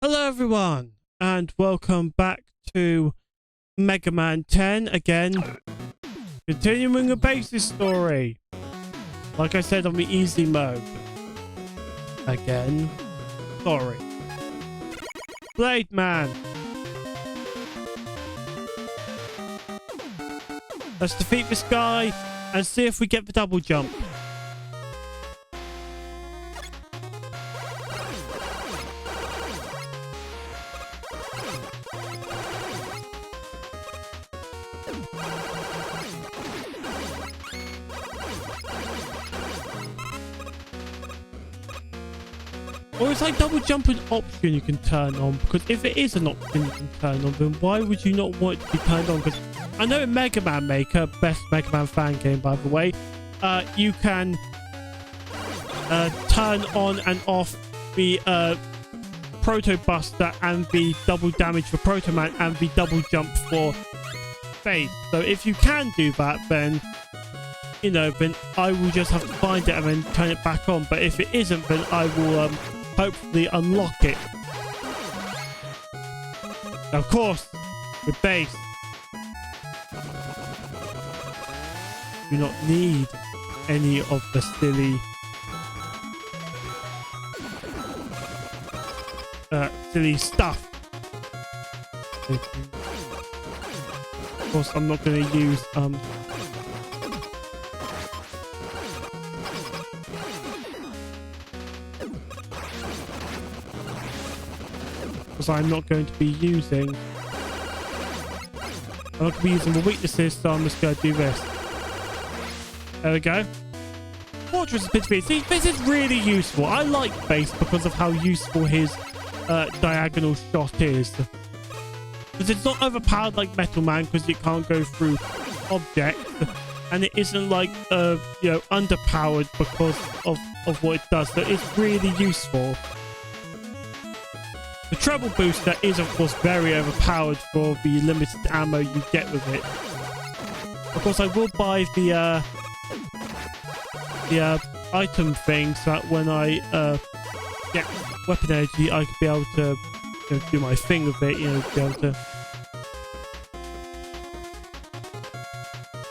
Hello everyone and welcome back to Mega Man 10 again, continuing the basis story. Like I said, on the easy mode. Again, sorry. Blade Man. Let's defeat this guy and see if we get the double jump. Or is like double jump an option you can turn on? Because if it is an option you can turn on, then why would you not want it to be turned on? Because I know in Mega Man Maker, best Mega Man fan game by the way, you can turn on and off the Proto Buster and the double damage for Proto Man and the double jump for Face. So if you can do that, then you know, then I will just have to find it and then turn it back on. But if it isn't, then I will hopefully unlock it. Of course, with base, do not need any of the silly stuff. Of course, I'm not going to use because I'm not going to be using the weaknesses, so I'm just going to do this. There we go. Fortress is bit. See, this is really useful. I like base because of how useful his diagonal shot is. Because it's not overpowered like Metal Man because it can't go through objects, and it isn't like you know, underpowered because of what it does. So it's really useful. The treble booster is, of course, very overpowered for the limited ammo you get with it. Of course, I will buy the item thing so that when I get weapon energy, I can be able to do my thing with it. You know, be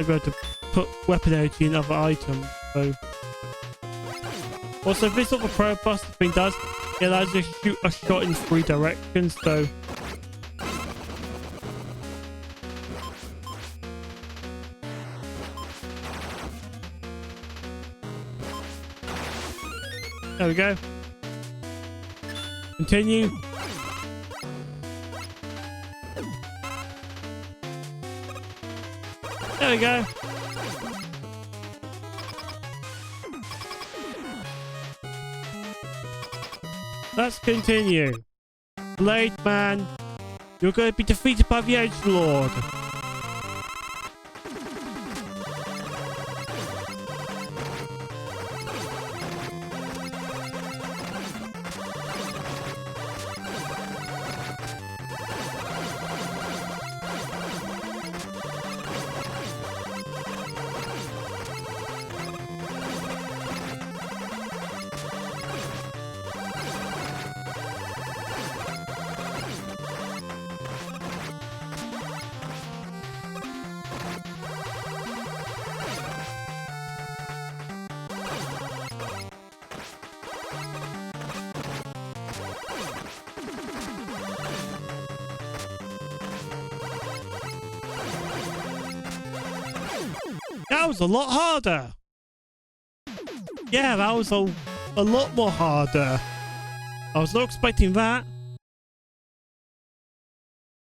able to put weapon energy in other items. So, also, this sort of Pro Buster thing does. It allows you to shoot a shot in 3 directions, so there we go. Continue. There we go. Let's continue. Blade Man, you're going to be defeated by the Edgelord. That was a lot harder. Yeah, that was a lot more harder. I was not expecting that.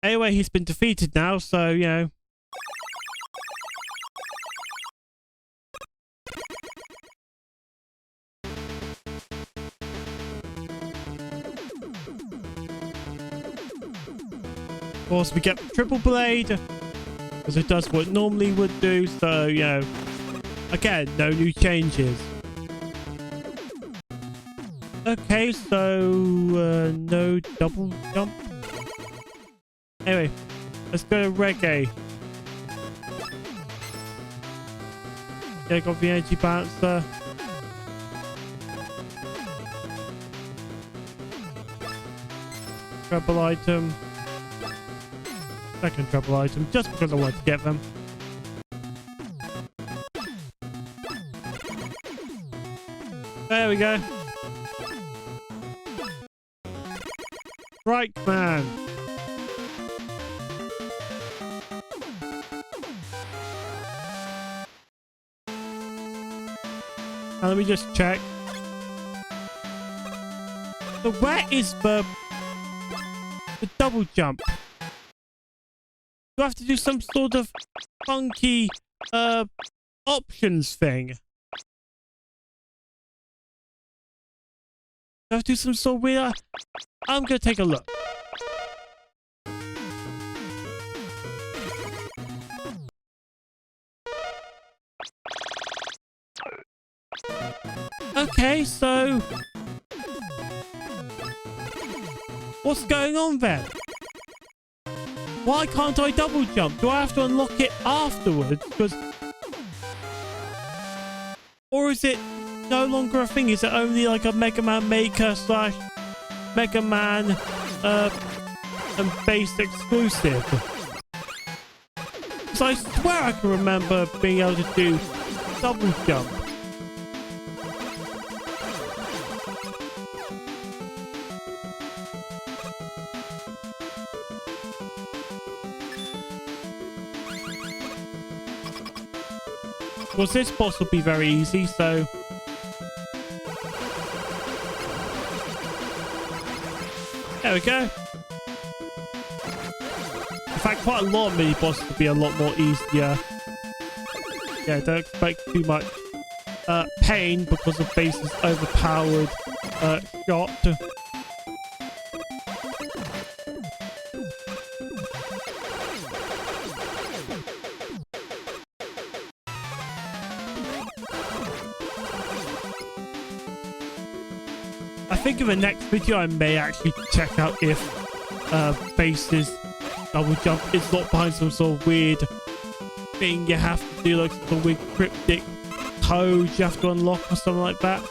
Anyway, he's been defeated now, so, you know. Of course, we get Triple Blade, because it does what it normally would do, so, you know, again, no new changes. Okay, so, no double jump. Anyway, let's go to Reggae. Yeah, got the energy balancer. Treble item. Second treble item, just because I wanted to get them. There we go. Strike man. Now let me just check. So where is the double jump? Do I have to do some sort of funky options thing? Do I have to do some sort of weird... I'm gonna take a look. Okay, so... what's going on then? Why can't I double jump? Do I have to unlock it afterwards? Because... or is it no longer a thing? Is it only like a Mega Man Maker slash Mega Man and base exclusive? Because I swear I can remember being able to do double jump. Because this boss will be very easy, so... there we go. In fact, quite a lot of mini bosses will be a lot more easier. Yeah, don't expect too much pain because the base's overpowered shot. I think in the next video I may actually check out if base's double jump is locked behind some sort of weird thing you have to do, like some weird cryptic code you have to unlock or something like that.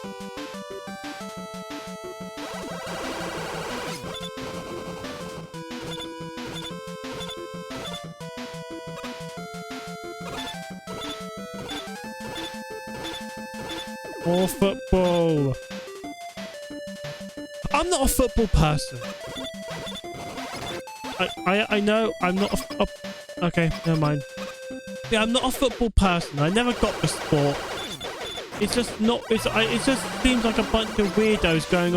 More football. I'm not a football person. I know I'm not a okay, never mind. Yeah, I'm not a football person. I never got the sport. It's just not. It just seems like a bunch of weirdos going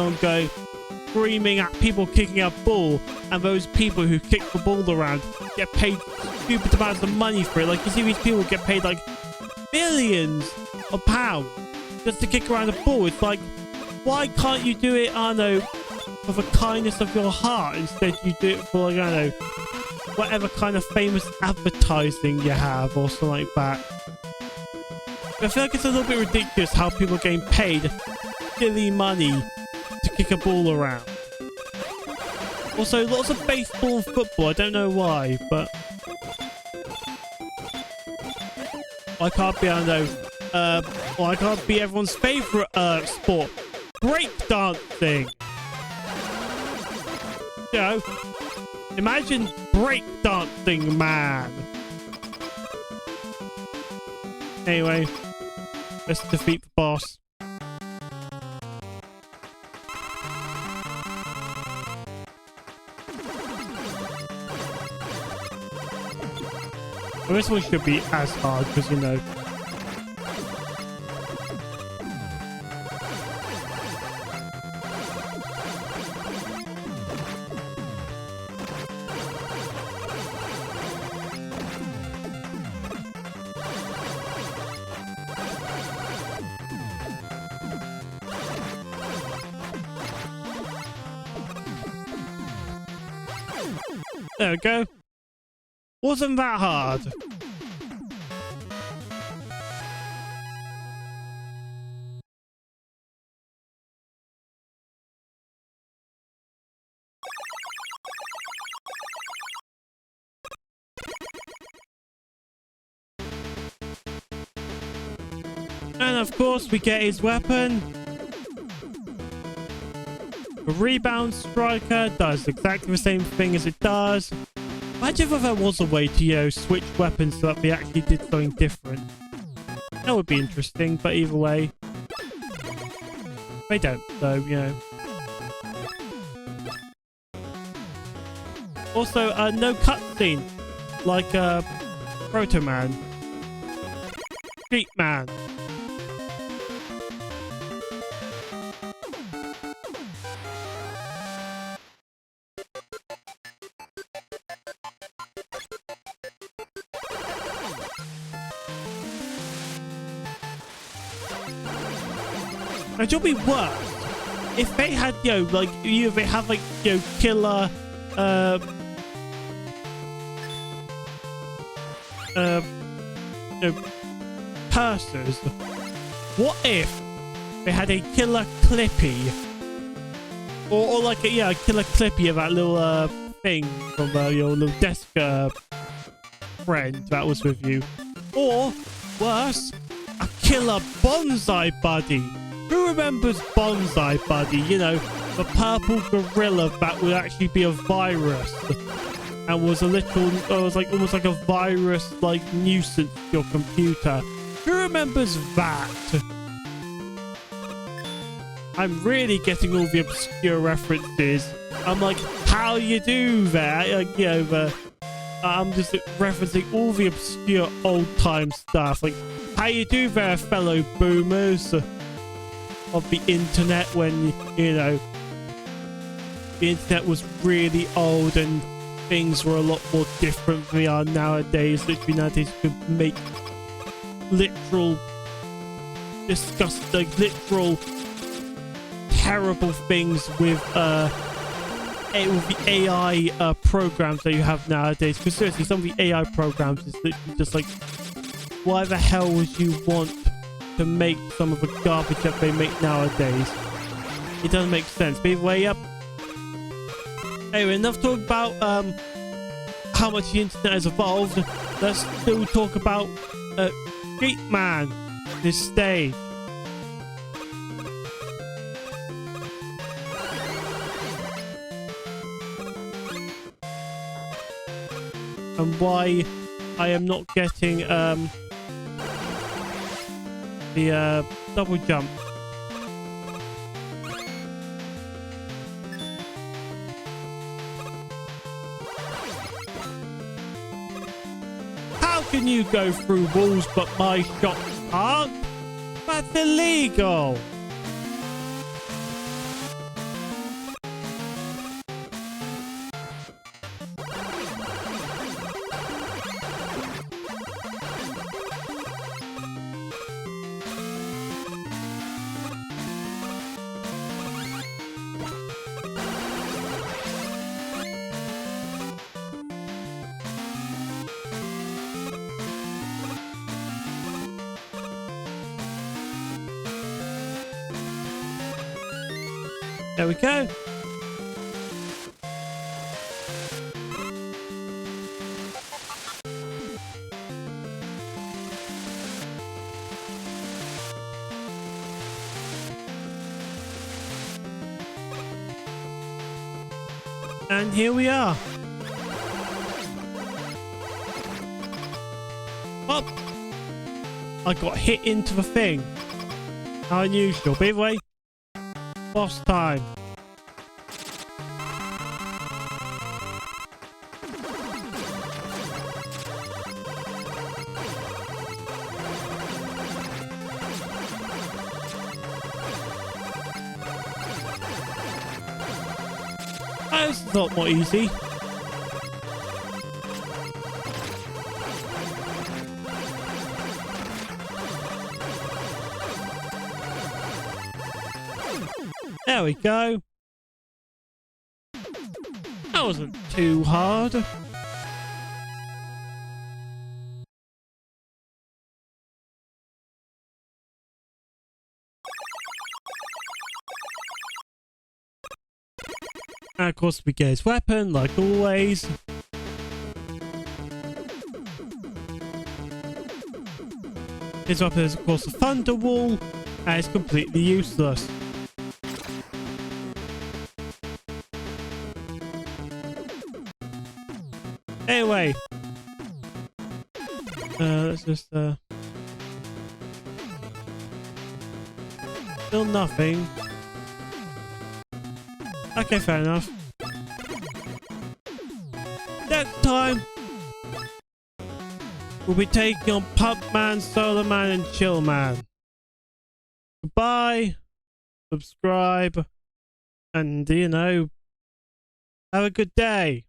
screaming at people kicking a ball, and those people who kick the ball around get paid stupid amounts of money for it. Like, you see these people get paid like billions of pounds just to kick around a ball. It's like, why can't you do it, I don't know, for the kindness of your heart? Instead you do it for, like, I don't know, whatever kind of famous advertising you have or something like that. I feel like it's a little bit ridiculous how people are getting paid silly money to kick a ball around. Also, lots of baseball and football. I don't know why, but I can't be, I don't know, well, I can't be everyone's favorite sport. Breakdancing. You know, imagine breakdancing, man. Anyway, let's defeat the boss. Well, this one should be as hard because, you know, there we go. Wasn't that hard? And of course we get his weapon. The rebound striker does exactly the same thing as it does. Imagine if there was a way to, you know, switch weapons so that they actually did something different. That would be interesting, but either way, they don't, so, you know. Also, no cutscene, like, Proto Man. Street Man. It'll be worse if they had, you know, like, you know, they have, like, you know, killer, you know, cursors. What if they had a killer Clippy? Or like, yeah, a killer Clippy of that little, thing from, your little desk, friend that was with you. Or, worse, a killer Bonsai Buddy. Who remembers Bonsai Buddy? You know, the purple gorilla that would actually be a virus and was a little, was like almost like a virus like nuisance to your computer. Who remembers that? I'm really getting all the obscure references. I'm like, how you do that? Like, you know, I'm just referencing all the obscure old time stuff. Like, how you do there, fellow boomers of the internet, when, you know, the internet was really old and things were a lot more different than they are nowadays. Literally nowadays you can make literal disgusting, literal terrible things with the AI programs that you have nowadays. Because seriously, some of the AI programs is literally just like, why the hell would you want to make some of the garbage that they make nowadays? It doesn't make sense. But either way, yep. Anyway, enough talk about how much the internet has evolved. Let's still talk about Street Man, this stage. And why I am not getting the double jump. How can you go through walls but my shots aren't? That's illegal. There we go. And here we are. Up. I got hit into the thing. How unusual. But anyway, boss time. It's not more easy. There we go. That wasn't too hard. And of course we get his weapon, like always. His weapon is of course a thunder wall, and it's completely useless. Anyway. Let's just, still nothing. Okay, fair enough. Next time, we'll be taking on Pump Man, Solar Man, and Chill Man. Goodbye. Subscribe. And, you know, have a good day.